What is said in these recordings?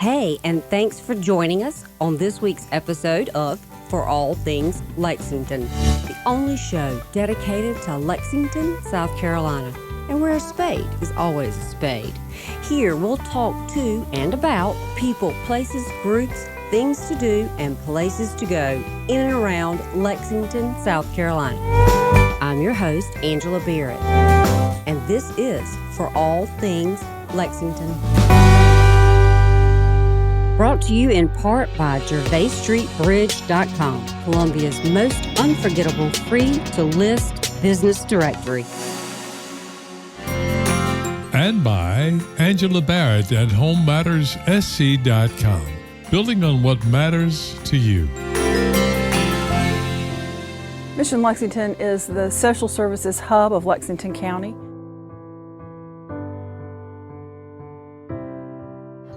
Hey, and thanks for joining us on this week's episode of For All Things Lexington, the only show dedicated to Lexington, South Carolina, and where a spade is always a spade. Here we'll talk to and about people, places, groups, things to do, and places to go in and around Lexington, South Carolina. I'm your host, Angela Barrett, and this is For All Things Lexington. Brought to you in part by GervaisStreetBridge.com, Columbia's most unforgettable free-to-list business directory. And by Angela Barrett at HomeMattersSC.com, building on what matters to you. Mission Lexington is the social services hub of Lexington County.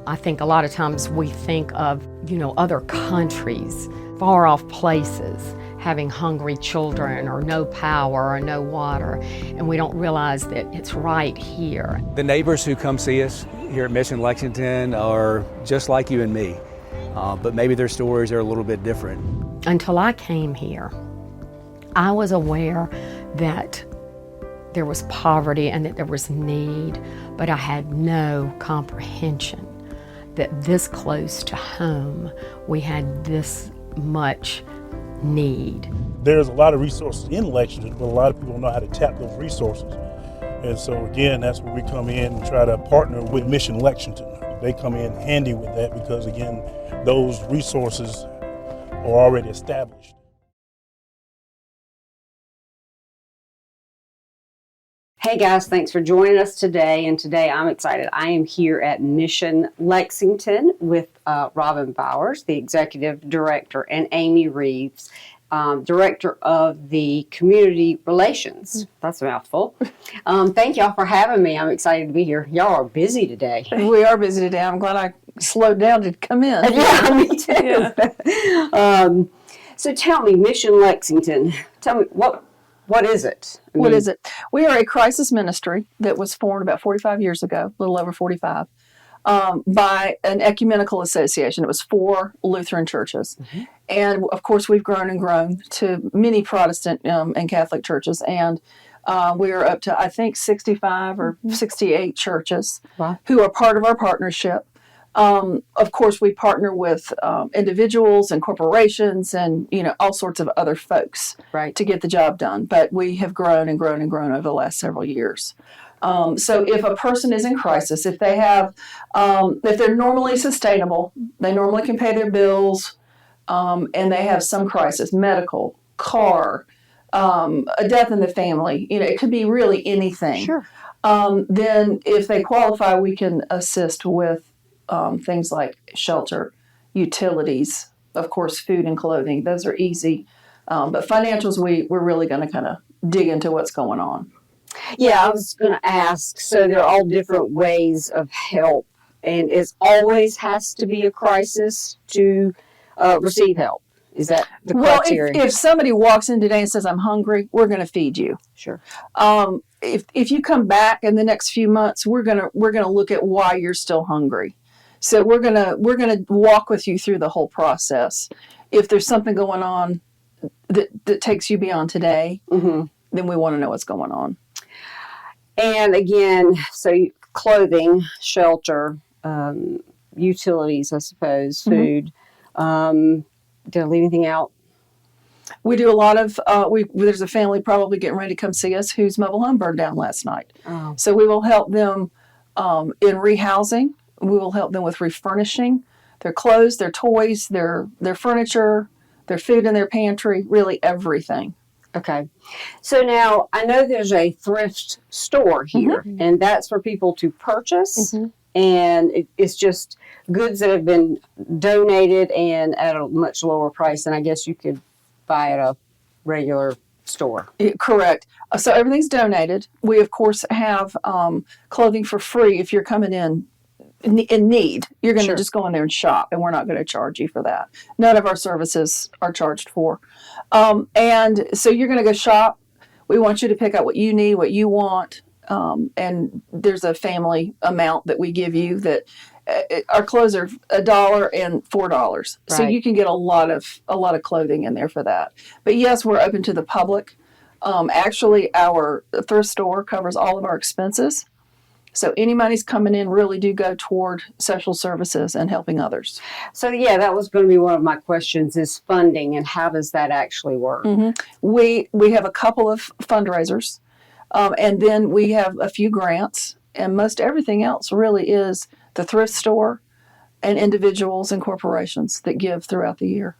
I think a lot of times we think of, other countries, far off places, having hungry children or no power or no water, and we don't realize that it's right here. The neighbors who come see us here at Mission Lexington are just like you and me, but maybe their stories are a little bit different. Until I came here, I was aware that there was poverty and that there was need, but I had no comprehension that this close to home, we had this much need. There's a lot of resources in Lexington, but a lot of people don't know how to tap those resources. And so again, that's where we come in and try to partner with Mission Lexington. They come in handy with that because again, those resources are already established. Hey guys, thanks for joining us today. And today I'm excited. I am here at Mission Lexington with Robin Bowers, the Executive Director, and Amy Reeves, Director of the Community Relations. That's a mouthful. Thank y'all for having me. I'm excited to be here. Y'all are busy today. We are busy today. I'm glad I slowed down to come in. Yeah, me too. Yeah. So tell me, Mission Lexington, tell me, what is it? What is it? We are a crisis ministry that was formed about 45 years ago, a little over 45, by an ecumenical association. It was 4 Lutheran churches. Mm-hmm. And, of course, we've grown and grown to many Protestant and Catholic churches. And we are up to, I think, 65 or 68 churches who are part of our partnership. Of course, we partner with individuals and corporations and, all sorts of other folks to get the job done. But we have grown and grown and grown over the last several years. So if a person is in crisis, if they have, if they're normally sustainable, they normally can pay their bills, and they have some crisis, medical, car, a death in the family, it could be really anything. Sure. Then if they qualify, we can assist with things like shelter, utilities, of course, food and clothing. Those are easy. But financials, we're really going to kind of dig into what's going on. Yeah, I was going to ask, so there are all different ways of help, and it always has to be a crisis to receive help. Is that the criteria? Well, if somebody walks in today and says, I'm hungry, we're going to feed you. Sure. If you come back in the next few months, we're gonna look at why you're still hungry. So we're gonna walk with you through the whole process. If there's something going on that takes you beyond today, mm-hmm. then we want to know what's going on. And again, so clothing, shelter, utilities, I suppose, food. Mm-hmm. Did I leave anything out? We do a lot of, there's a family probably getting ready to come see us whose mobile home burned down last night. Oh. So we will help them in rehousing. We will help them with refurnishing their clothes, their toys, their furniture, their food in their pantry, really everything. Okay. So now I know there's a thrift store here, mm-hmm. and that's for people to purchase. Mm-hmm. And it's just goods that have been donated and at a much lower price than I guess you could buy at a regular store. Correct. So everything's donated. We, of course, have clothing for free if you're coming in need. You're going to just go in there and shop, and we're not going to charge you for that. None of our services are charged for. And so you're going to go shop. We want you to pick out what you need, what you want. And there's a family amount that we give you that our clothes are $1 and $4, so Right. you can get a lot of clothing in there for that. But yes, we're open to the public. Actually, our thrift store covers all of our expenses. So any monies coming in really do go toward social services and helping others. So yeah, that was going to be one of my questions: is funding, and how does that actually work? We have a couple of fundraisers, and then we have a few grants, and most everything else really is the thrift store and individuals and corporations that give throughout the year.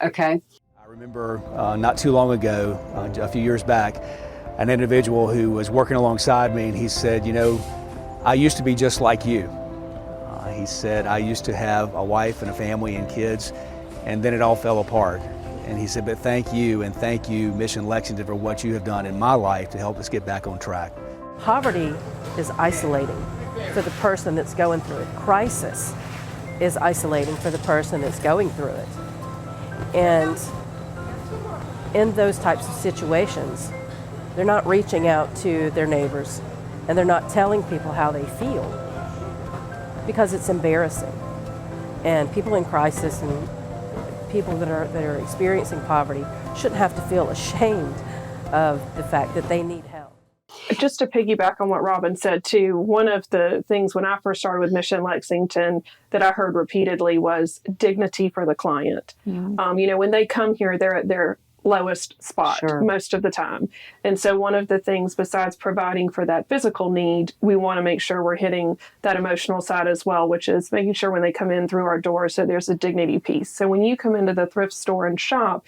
Okay. I remember not too long ago, a few years back, an individual who was working alongside me, and he said, you know, I used to be just like you. He said, I used to have a wife and a family and kids, and then it all fell apart. And he said, but thank you, and thank you, Mission Lexington, for what you have done in my life to help us get back on track. Poverty is isolating for the person that's going through it. Crisis is isolating for the person that's going through it. And in those types of situations, they're not reaching out to their neighbors, and they're not telling people how they feel because it's embarrassing. And people in crisis and people that are experiencing poverty shouldn't have to feel ashamed of the fact that they need help. Just to piggyback on what Robin said too, one of the things when I first started with Mission Lexington that I heard repeatedly was dignity for the client. When they come here, they're at their lowest spot most of the time. And so one of the things, besides providing for that physical need, we want to make sure we're hitting that emotional side as well, which is making sure when they come in through our doors that there's a dignity piece. So when you come into the thrift store and shop,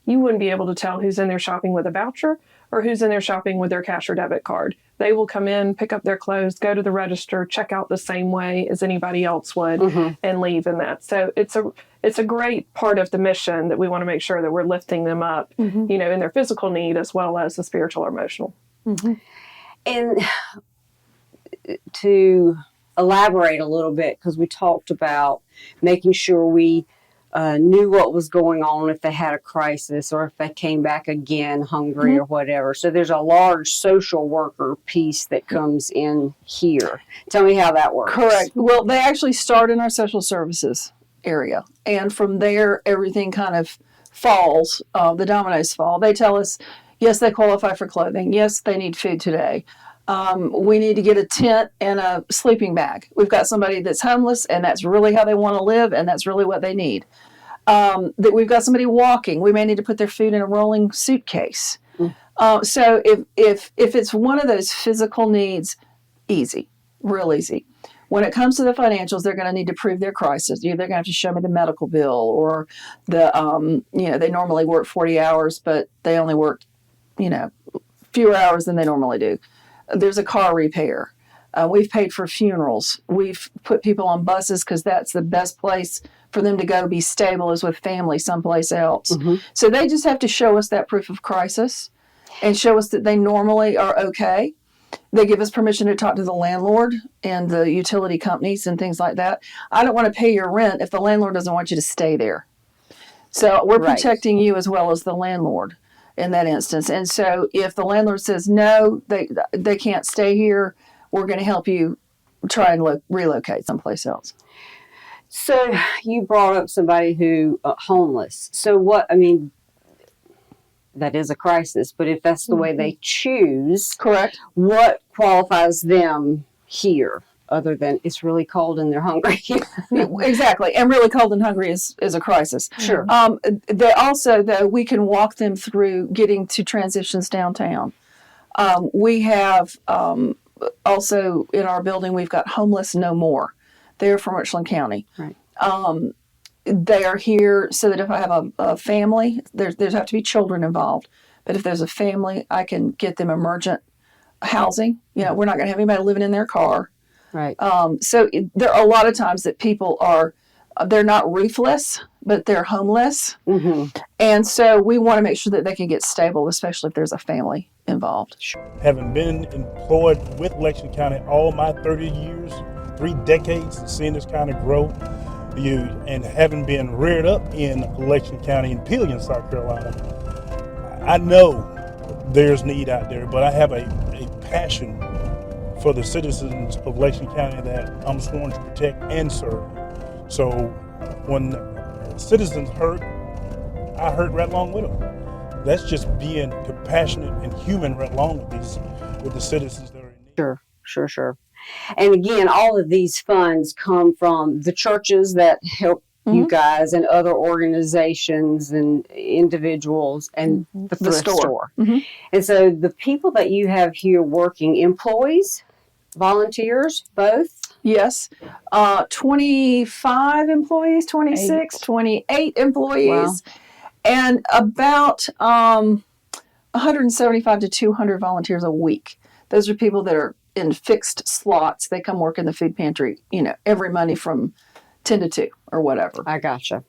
you wouldn't be able to tell who's in there shopping with a voucher or who's in there shopping with their cash or debit card. They will come in, pick up their clothes, go to the register, check out the same way as anybody else would, and leave in that. So it's a great part of the mission that we want to make sure that we're lifting them up, in their physical need as well as the spiritual or emotional. And to elaborate a little bit, because we talked about making sure we knew what was going on if they had a crisis or if they came back again hungry or whatever. So there's a large social worker piece that comes in here. Tell me how that works. Correct. Well, they actually start in our social services area. And from there, everything kind of falls. The dominoes fall. They tell us, yes, they qualify for clothing. Yes, they need food today. We need to get a tent and a sleeping bag. We've got somebody that's homeless, and that's really how they want to live, and that's really what they need. That we've got somebody walking. We may need to put their food in a rolling suitcase. So if it's one of those physical needs, easy, real easy. When it comes to the financials, they're going to need to prove their crisis. Either they're going to have to show me the medical bill, or they normally work 40 hours, but they only work, fewer hours than they normally do. There's a car repair. We've paid for funerals. We've put people on buses because that's the best place for them to go be stable, is with family someplace else. So they just have to show us that proof of crisis and show us that they normally are okay. They give us permission to talk to the landlord and the utility companies and things like that. I don't want to pay your rent if the landlord doesn't want you to stay there. So we're protecting you as well as the landlord in that instance. And so if the landlord says, no, they can't stay here, we're going to help you try and relocate someplace else. So you brought up somebody who homeless. So that is a crisis, but if that's the way they choose, correct, what qualifies them here other than it's really cold and they're hungry? Exactly. And really cold and hungry is a crisis. Sure. They also, though, we can walk them through getting to transitions downtown. We have also in our building, we've got Homeless No More. They're from Richland County. Right. They are here so that if I have a family, there's have to be children involved. But if there's a family, I can get them emergent housing. We're not going to have anybody living in their car. Right. So there are a lot of times that people they're not roofless, but they're homeless. And so we want to make sure that they can get stable, especially if there's a family involved. Having been employed with Lexington County all my 30 years, 3 decades, seeing this county grow, and having been reared up in Lexington County in Pillion, South Carolina, I know there's need out there, but I have a passion for the citizens of Lexington County that I'm sworn to protect and serve. So when citizens hurt, I hurt right along with them. That's just being compassionate and human right along with the citizens that are in need. Sure. And again, all of these funds come from the churches that help you guys and other organizations and individuals and the thrift store. And so the people that you have here working, employees, volunteers, both? Yes. 25 employees, 26, 28 employees. Wow. And about 175 to 200 volunteers a week. Those are people that are in fixed slots. They come work in the food pantry, every Monday from 10 to 2 or whatever. I gotcha.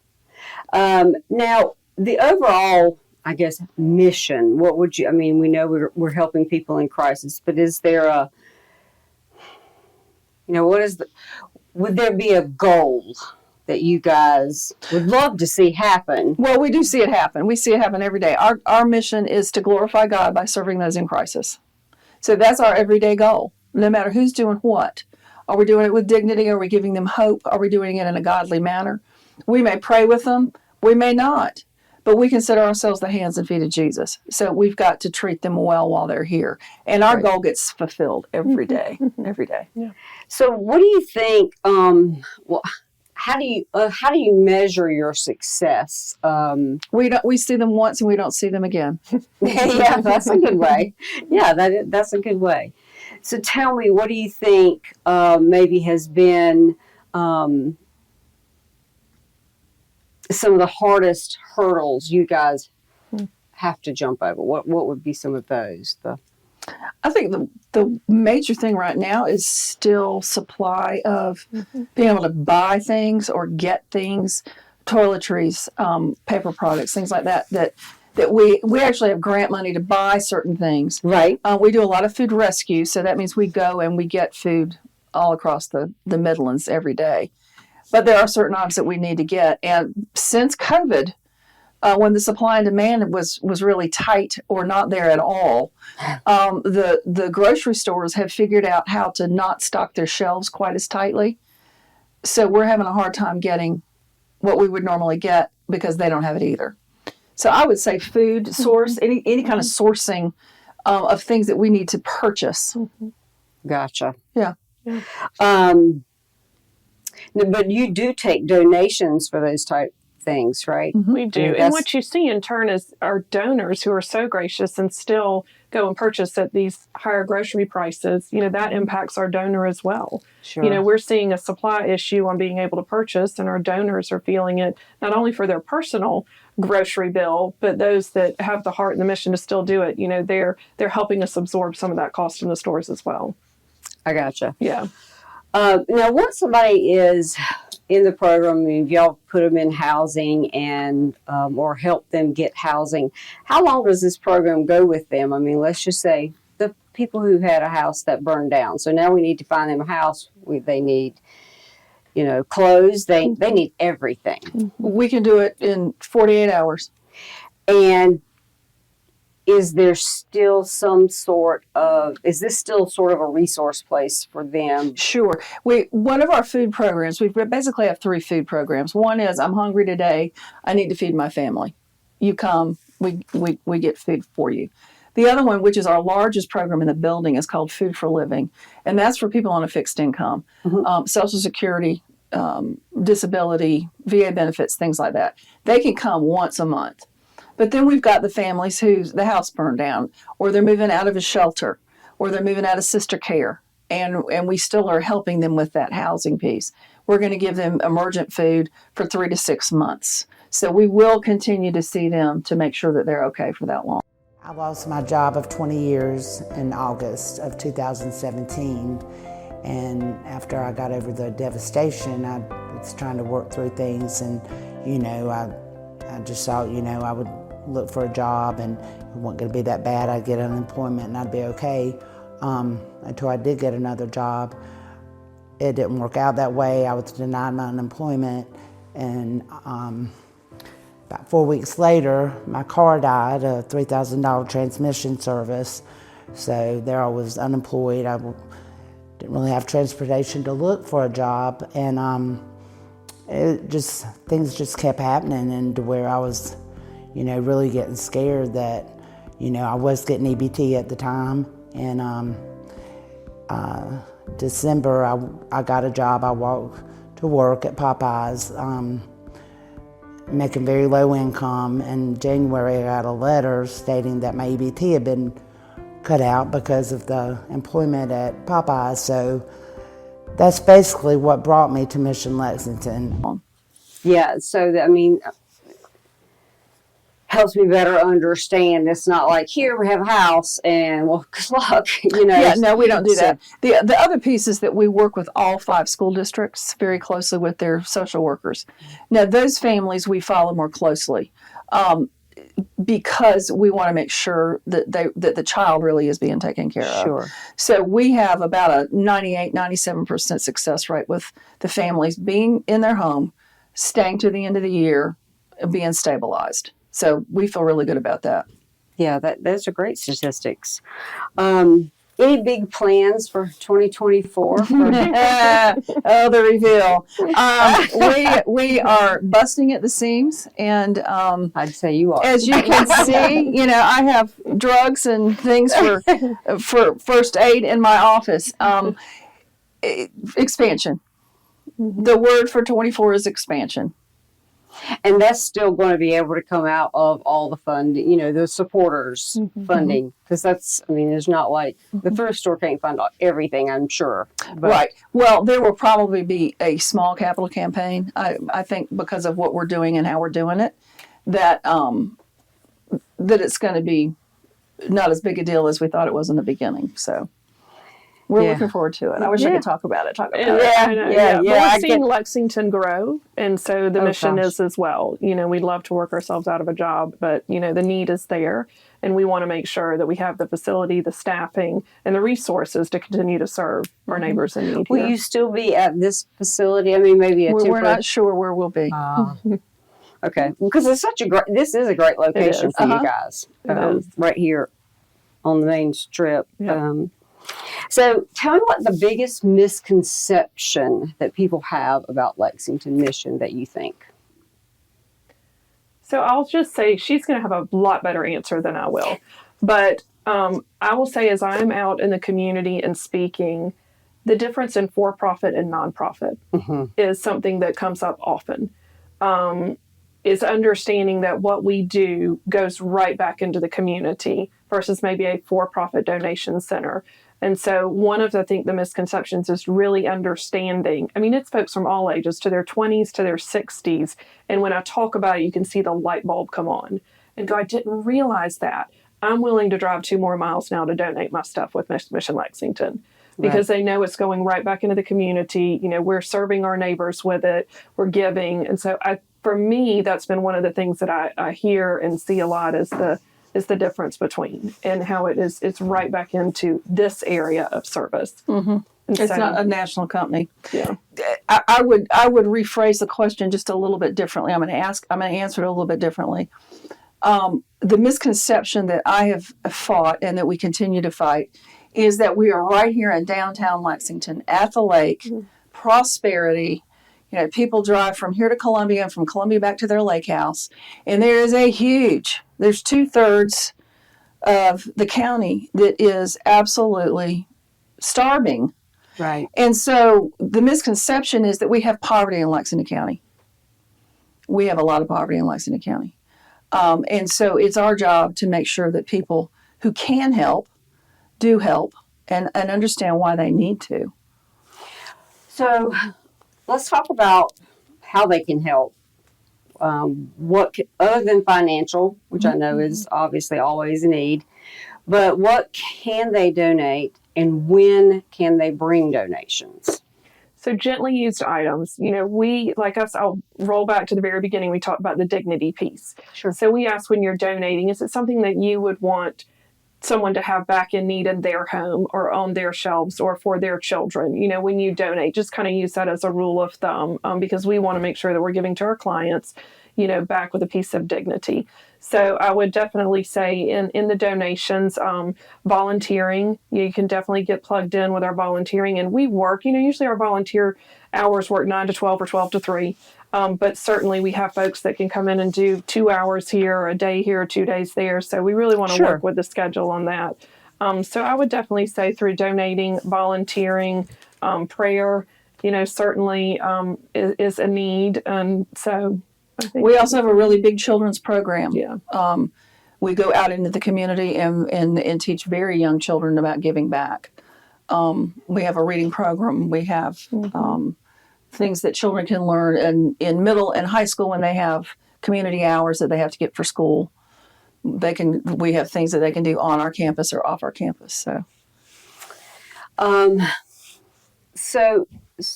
Now, the overall, I guess, mission, what would you, we know we're helping people in crisis, but is there would there be a goal that you guys would love to see happen? Well, we do see it happen. We see it happen every day. Our mission is to glorify God by serving those in crisis. So that's our everyday goal, no matter who's doing what. Are we doing it with dignity? Are we giving them hope? Are we doing it in a godly manner? We may pray with them. We may not. But we consider ourselves the hands and feet of Jesus. So we've got to treat them well while they're here. And our goal gets fulfilled every day. Every day. Yeah. So what do you think, how do you measure your success? We see them once and we don't see them again. Yeah, that's a good way. Yeah, that's a good way. So tell me, what do you think maybe has been some of the hardest hurdles you guys have to jump over? What would be some of those? I think the major thing right now is still supply of being able to buy things or get things, toiletries, paper products, things like that we actually have grant money to buy certain things. Right. We do a lot of food rescue, so that means we go and we get food all across the Midlands every day. But there are certain items that we need to get. And since COVID, when the supply and demand was really tight or not there at all, the grocery stores have figured out how to not stock their shelves quite as tightly. So we're having a hard time getting what we would normally get because they don't have it either. So I would say food source, any kind of sourcing of things that we need to purchase. Gotcha. Yeah. But you do take donations for those type things, right? We do. And what you see in turn is our donors who are so gracious and still go and purchase at these higher grocery prices. That impacts our donor as well. Sure. We're seeing a supply issue on being able to purchase, and our donors are feeling it not only for their personal grocery bill, but those that have the heart and the mission to still do it. They're helping us absorb some of that cost in the stores as well. I gotcha. Yeah. Now, once somebody is in the program, if y'all put them in housing and or help them get housing, how long does this program go with them? Let's just say the people who had a house that burned down. So now we need to find them a house. They need, clothes. They need everything. We can do it in 48 hours. And is there still is this still sort of a resource place for them? Sure. One of our food programs, we basically have 3 food programs. One is, I'm hungry today, I need to feed my family. You come, we get food for you. The other one, which is our largest program in the building, is called Food for Living. And that's for people on a fixed income, Social Security, disability, VA benefits, things like that. They can come once a month. But then we've got the families the house burned down, or they're moving out of a shelter, or they're moving out of sister care, and we still are helping them with that housing piece. We're going to give them emergent food for 3 to 6 months. So we will continue to see them to make sure that they're okay for that long. I lost my job of 20 years in August of 2017. And after I got over the devastation, I was trying to work through things, and, I just thought, I would look for a job and it wasn't going to be that bad. I'd get unemployment and I'd be okay until I did get another job. It didn't work out that way. I was denied my unemployment, and about 4 weeks later, my car died, a $3,000 transmission service. So there I was unemployed. didn't really have transportation to look for a job, and things just kept happening, and to where I was, really getting scared that, I was getting EBT at the time, and December I got a job. I walked to work at Popeyes, making very low income. In January, I got a letter stating that my EBT had been cut out because of the employment at Popeyes. So that's basically what brought me to Mission Lexington. Yeah, so helps me better understand. It's not like, here we have a house and well, good luck. Yeah, no, we don't do that. The other piece is that we work with all 5 school districts very closely with their social workers. Now, those families we follow more closely because we want to make sure that that the child really is being taken care of. Sure. So we have about a 97% success rate with the families being in their home, staying to the end of the year, and being stabilized. So we feel really good about that. Yeah, those are great statistics. Any big plans for 2024? Oh, the reveal. We are busting at the seams, and I'd say you are. as you can see, I have drugs and things for first aid in my office. Expansion. The word for 24 is expansion. And that's still going to be able to come out of all the funding, the supporters funding. Because there's not like the thrift store can't fund everything, I'm sure. But Right. Well, there will probably be a small capital campaign. I think because of what we're doing and how we're doing it, that it's going to be not as big a deal as we thought it was in the beginning. So we're looking forward to it. I wish I could talk about it. But we're seeing Lexington grow, and so the mission is as well. We'd love to work ourselves out of a job, but the need is there, and we want to make sure that we have the facility, the staffing, and the resources to continue to serve our neighbors in need. Will you still be at this facility? Maybe We're not sure where we'll be. Okay, because this is a great location for you guys. It is. Right here on the main strip. Yeah. So tell me what the biggest misconception that people have about Lexington Mission that you think. So I'll just say she's going to have a lot better answer than I will. But I will say, as I'm out in the community and speaking, the difference in for-profit and nonprofit is something that comes up often. Is understanding that what we do goes right back into the community versus maybe a for-profit donation center. And so one of the misconceptions is really understanding. It's folks from all ages, to their 20s, to their 60s. And when I talk about it, you can see the light bulb come on and go, I didn't realize that. I'm willing to drive 2 more miles now to donate my stuff with Mission Lexington. Because they know it's going right back into the community. We're serving our neighbors with it. We're giving. And so for me, that's been one of the things that I hear and see a lot is the difference between and how it's right back into this area of service. It's not a national company. Yeah. I would rephrase the question just a little bit differently. I'm going to answer it a little bit differently. The misconception that I have fought and that we continue to fight is that we are right here in downtown Lexington at the lake, prosperity. People drive from here to Columbia and from Columbia back to their lake house. And there's 2/3 of the county that is absolutely starving. Right. And so the misconception is that we have poverty in Lexington County. We have a lot of poverty in Lexington County. And so it's our job to make sure that people who can help do help and understand why they need to. So let's talk about how they can help. Other than financial, which I know is obviously always a need, but what can they donate and when can they bring donations? So gently used items, I'll roll back to the very beginning. We talked about the dignity piece. Sure. So we ask when you're donating, is it something that you would want someone to have back in need in their home or on their shelves or for their children? When you donate, just kind of use that as a rule of thumb because we want to make sure that we're giving to our clients, back with a piece of dignity. So I would definitely say in the donations, volunteering, you can definitely get plugged in with our volunteering. And we work, usually our volunteer hours work 9 to 12 or 12 to 3. But certainly we have folks that can come in and do 2 hours here, a day here, 2 days there. So we really want to Sure. work with the schedule on that. So I would definitely say through donating, volunteering, prayer, certainly is a need. And so I think We also have a really big children's program. Yeah. We go out into the community and teach very young children about giving back. We have a reading program. We have things that children can learn in middle and high school when they have community hours that they have to get for school. We have things that they can do on our campus or off our campus. So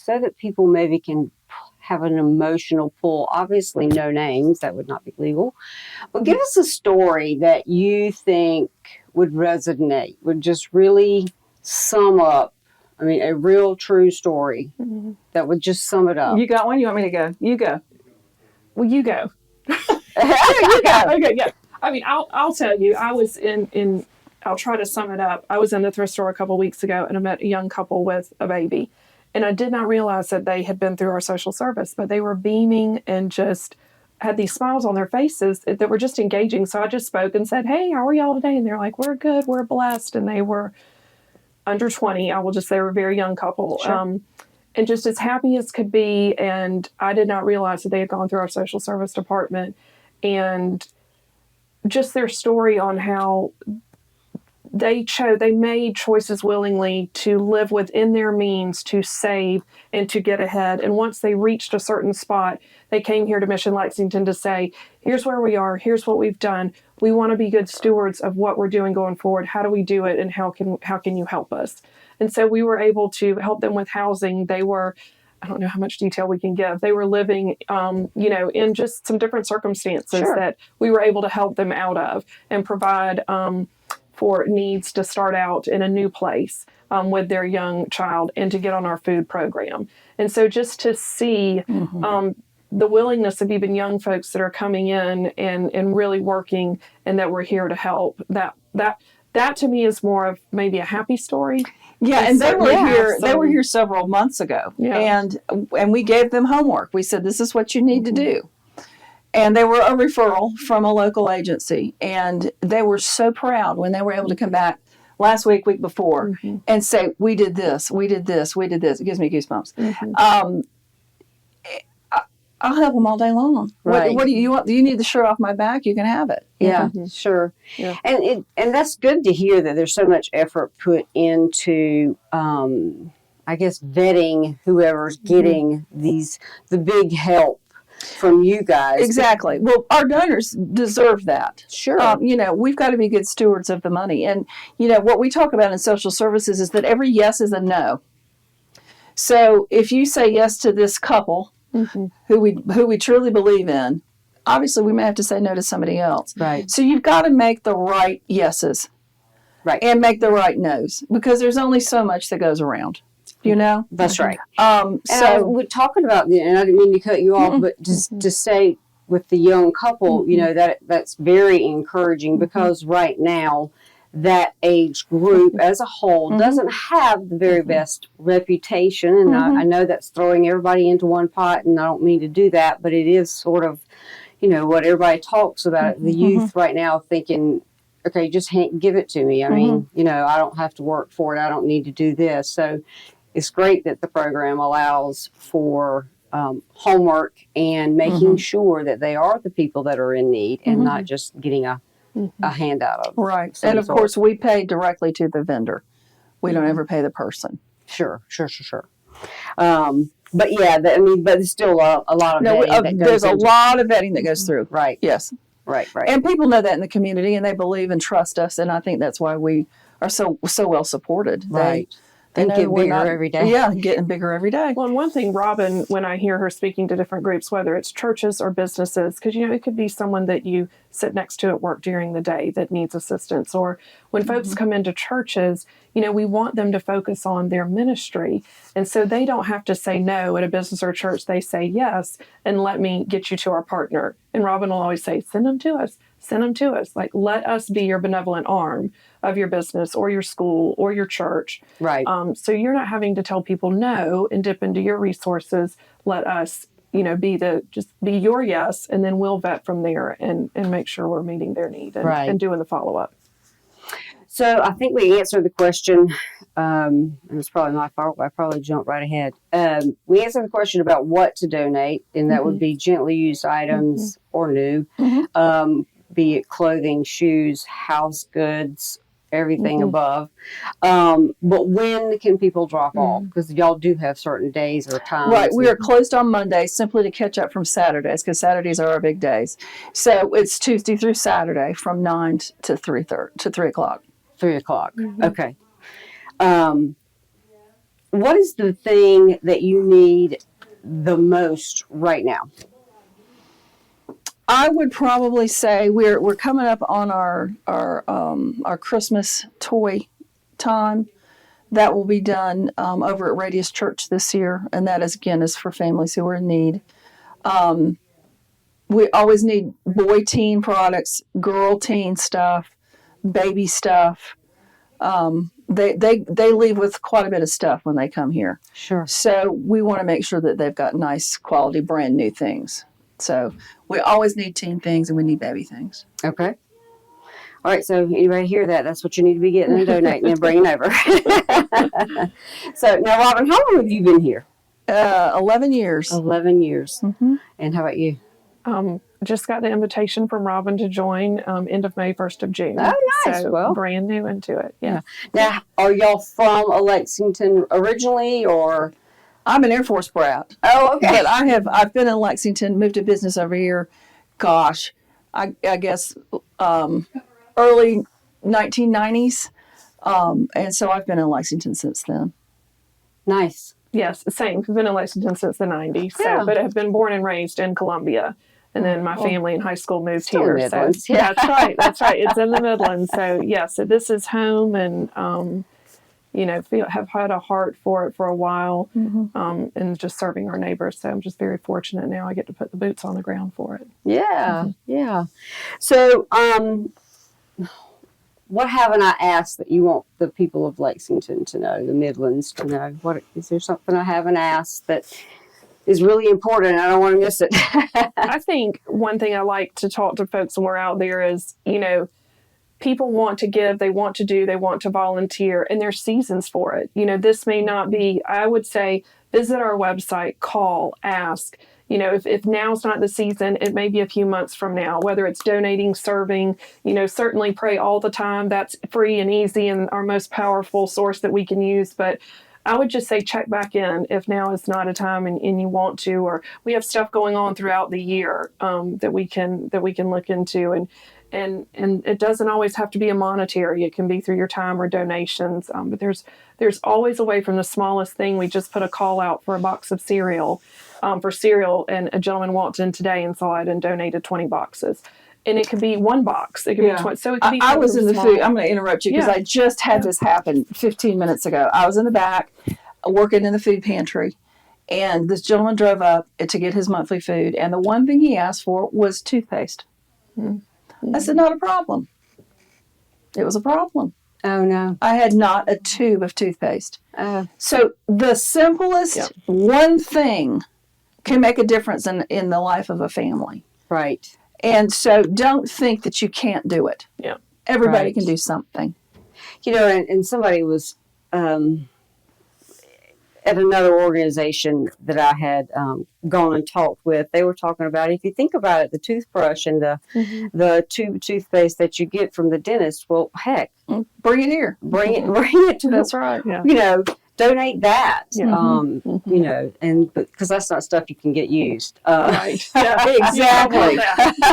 that people maybe can have an emotional pull. Obviously, no names, that would not be legal. But give us a story that you think would resonate, would just really sum up. I mean, a real true story that would just sum it up. You got one? You want me to go? You go. Well, you go. You go. Okay, yeah. I mean, I'll tell you. I was in. I'll try to sum it up. I was in the thrift store a couple weeks ago, and I met a young couple with a baby, and I did not realize that they had been through our social service, but they were beaming and just had these smiles on their faces that were just engaging. So I just spoke and said, "Hey, how are y'all today?" And they're like, "We're good. We're blessed." And they were under 20. I will just say, they were a very young couple. Sure. And just as happy as could be. And I did not realize that they had gone through our social service department, and just their story on how they made choices willingly to live within their means, to save and to get ahead. And once they reached a certain spot, they came here to Mission Lexington to say, here's where we are, here's what we've done. We want to be good stewards of what we're doing going forward. How do we do it, and how can you help us? And so we were able to help them with housing. They were, I don't know how much detail we can give. They were living, in just some different circumstances that we were able to help them out of and provide for needs to start out in a new place with their young child and to get on our food program. And so just to see the willingness of even young folks that are coming in and really working, and that we're here to help, that to me is more of maybe a happy story. Yeah, and they were here. So, they were here several months ago, Yeah. and we gave them homework. We said, "This is what you need to do," and they were a referral from a local agency, and they were so proud when they were able to come back last week before, and say, "We did this, we did this, we did this." It gives me goosebumps. I'll help them all day long. Right. What do you want? Do you need the shirt off my back? You can have it. Yeah, sure. Yeah. And that's good to hear that there's so much effort put into, I guess, vetting whoever's getting the big help from you guys. Exactly. Well, our donors deserve that. Sure. We've got to be good stewards of the money. And, what we talk about in social services is that every yes is a no. So if you say yes to this couple who we truly believe in, obviously we may have to say no to somebody else. Right. So you've got to make the right yeses. Right. And make the right no's, because there's only so much that goes around. That's right. So we're talking about, and I didn't mean to cut you off, but just to say with the young couple, that's very encouraging, because right now that age group as a whole doesn't have the very best reputation. And I know that's throwing everybody into one pot, and I don't mean to do that, but it is sort of, what everybody talks about, the youth right now thinking, okay, just give it to me. I mean, I don't have to work for it. I don't need to do this. So it's great that the program allows for homework and making sure that they are the people that are in need, and not just getting a handout of. Right. And of course, we pay directly to the vendor. We don't ever pay the person. Sure. But yeah, but there's still a lot of vetting that goes there's a into lot of vetting that goes through. Right. Yes. Right. And people know that in the community, and they believe and trust us. And I think that's why we are so well supported. Right. And know get we're bigger every day. Yeah, getting bigger every day. Well, and one thing, Robin, when I hear her speaking to different groups, whether it's churches or businesses, because, it could be someone that you sit next to at work during the day that needs assistance. Or when folks come into churches, we want them to focus on their ministry. And so they don't have to say no at a business or church. They say yes, and let me get you to our partner. And Robin will always say, send them to us. Send them to us. Like, let us be your benevolent arm of your business or your school or your church. Right. So you're not having to tell people no and dip into your resources. Let us, be your yes, and then we'll vet from there and make sure we're meeting their need and doing the follow-up. So I think we answered the question. And it's probably my fault. I probably jumped right ahead. We answered the question about what to donate, and that would be gently used items or new, be it clothing, shoes, house goods, everything above. But when can people drop off? Because y'all do have certain days or times. Right. We are closed on Mondays simply to catch up from Saturdays, because Saturdays are our big days. So it's Tuesday through Saturday from 9 to 3 o'clock. 3 o'clock. Okay. What is the thing that you need the most right now? I would probably say we're coming up on our Christmas toy time. That will be done over at Radius Church this year, and that is for families who are in need. We always need boy teen products, girl teen stuff, baby stuff. They leave with quite a bit of stuff when they come here. Sure. So we want to make sure that they've got nice quality brand new things. So we always need teen things and we need baby things. Okay. All right. So anybody hear that? That's what you need to be getting and donating and bringing over. So now, Robin, how long have you been here? 11 years. 11 years. And how about you? Just got the invitation from Robin to join end of May, 1st of June. Oh, nice. So well, brand new into it. Yeah. Now, are y'all from Lexington originally, or? I'm an Air Force brat. Oh, okay. But I've been in Lexington, moved to business over here. Gosh, I guess early 1990s, and so I've been in Lexington since then. Nice. Yes, same. I've been in Lexington since the 90s. Yeah. But I've been born and raised in Columbia. And then my family in high school moved Still here. Midlands. So that's right. That's right. It's in the Midlands. So so this is home, and have had a heart for it for a while, and just serving our neighbors. So I'm just very fortunate now. I get to put the boots on the ground for it. Yeah, yeah. So, what haven't I asked that you want the people of Lexington to know, the Midlands to know? What is there something I haven't asked that is really important and I don't want to miss it? I think one thing I like to talk to folks when we're out there is, people want to give, they want to do, they want to volunteer, and there's seasons for it. This may not be, I would say, visit our website, call, ask. If now's not the season, it may be a few months from now, whether it's donating, serving, certainly pray all the time. That's free and easy and our most powerful source that we can use. But I would just say check back in if now is not a time and you want to, or we have stuff going on throughout the year that we can look into. And it doesn't always have to be a monetary. It can be through your time or donations. But there's always a way, from the smallest thing. We just put a call out for a box of cereal, and a gentleman walked in today and saw it and donated 20 boxes. And it could be one box. It could be 20. So it could be. I was in the food. I'm going to interrupt you because I just had this happen 15 minutes ago. I was in the back working in the food pantry, and this gentleman drove up to get his monthly food, and the one thing he asked for was toothpaste. I said, not a problem. It was a problem. Oh, no. I had not a tube of toothpaste. So the simplest one thing can make a difference in the life of a family. Right. And so don't think that you can't do it. Yeah. Everybody can do something. And somebody was at another organization that I had gone and talked with. They were talking about, if you think about it, the toothbrush and the tube of toothpaste that you get from the dentist, well, heck, bring it here. Bring it to That's right. Yeah. Donate that. Yeah. And because that's not stuff you can get used. Right. Yeah, exactly.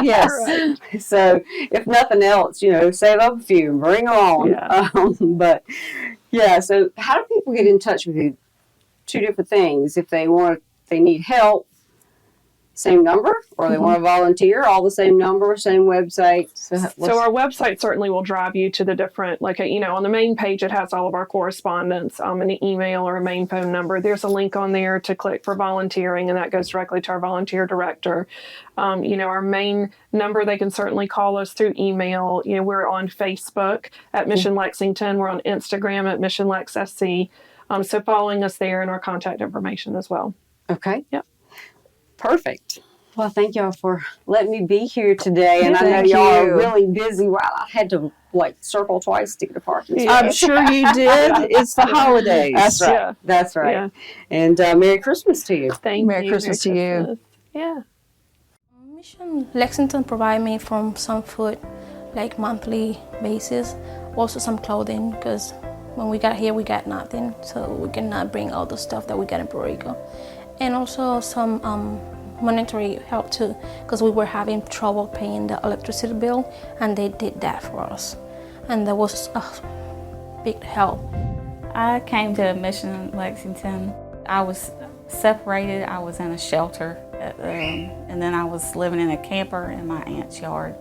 Yes. Right. So if nothing else, save up a few and bring them on. Yeah. But Yeah, so how do people get in touch with you? Two different things. If they need help, same number, or they want to volunteer, all the same number, same website. So our website certainly will drive you to the different, on the main page, it has all of our correspondence, an email or a main phone number. There's a link on there to click for volunteering, and that goes directly to our volunteer director. Our main number, they can certainly call us through email. We're on Facebook at Mission Lexington. We're on Instagram at Mission Lex SC. So following us there and our contact information as well. Okay. Yep. Perfect. Well, thank y'all for letting me be here today. And I know Thank y'all are you. really busy. Wow, I had to circle twice to get a parking spot. I'm sure you did. It's the holidays. That's right. Yeah. That's right. Yeah. And Merry Christmas to you. Thank Merry you. Christmas to you. Christmas. Yeah. Mission Lexington provide me from some food, like monthly basis, also some clothing, because when we got here we got nothing, so we cannot bring all the stuff that we got in Puerto Rico, and also some monetary help too, because we were having trouble paying the electricity bill, and they did that for us, and that was a big help. I came to Mission Lexington. I was separated. I was in a shelter, and then I was living in a camper in my aunt's yard.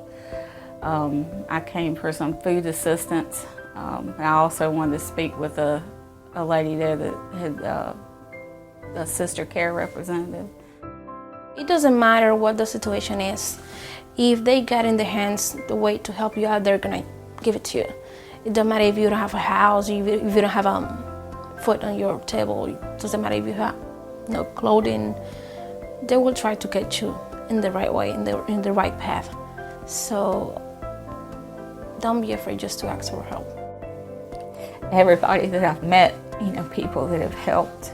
I came for some food assistance. I also wanted to speak with a lady there that had a sister care representative. It doesn't matter what the situation is. If they got in their hands the way to help you out, they're gonna give it to you. It doesn't matter if you don't have a house, if you don't have food on your table. It doesn't matter if you have no clothing. They will try to get you in the right way, in the right path. So don't be afraid just to ask for help. Everybody that I've met, people that have helped.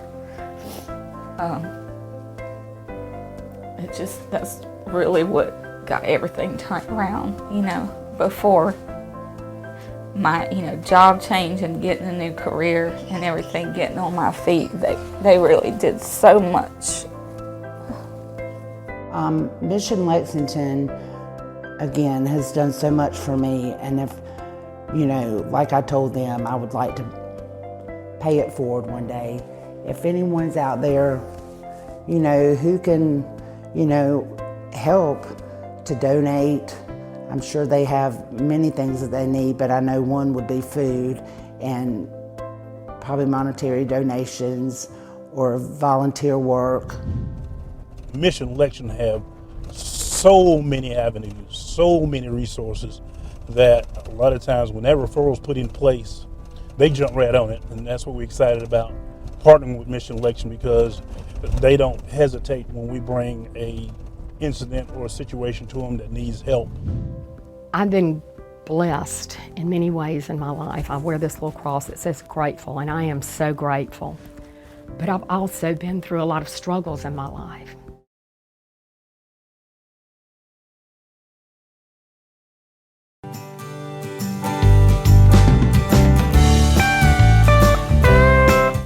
That's really what got everything turned around, before my, job change and getting a new career and everything, getting on my feet. They really did so much. Mission Lexington, again, has done so much for me, and if, like I told them, I would like to pay it forward one day. If anyone's out there, who can, help to donate, I'm sure they have many things that they need, but I know one would be food and probably monetary donations or volunteer work. Mission Lexington have so many avenues, so many resources that a lot of times when that referral is put in place, they jump right on it, and that's what we're excited about, partnering with Mission Lexington, because they don't hesitate when we bring a incident or a situation to them that needs help. I've been blessed in many ways in my life. I wear this little cross that says grateful, and I am so grateful. But I've also been through a lot of struggles in my life.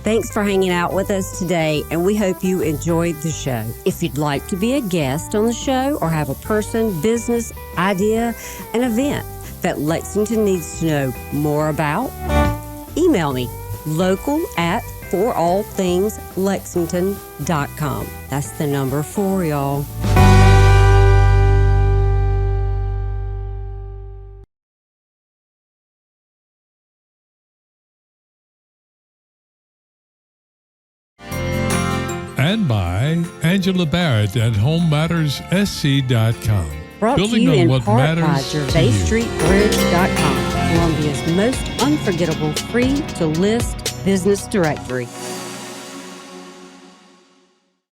Thanks for hanging out with us today, and we hope you enjoyed the show. If you'd like to be a guest on the show or have a person, business, idea, an event that Lexington needs to know more about, email me, local@forallthingslexington.com. That's the number 4, y'all. And by Angela Barrett at HomeMattersSC.com. Brought Building to you on in what part by matters to you. JervayStreetBridge.com, Columbia's most unforgettable free-to-list business directory.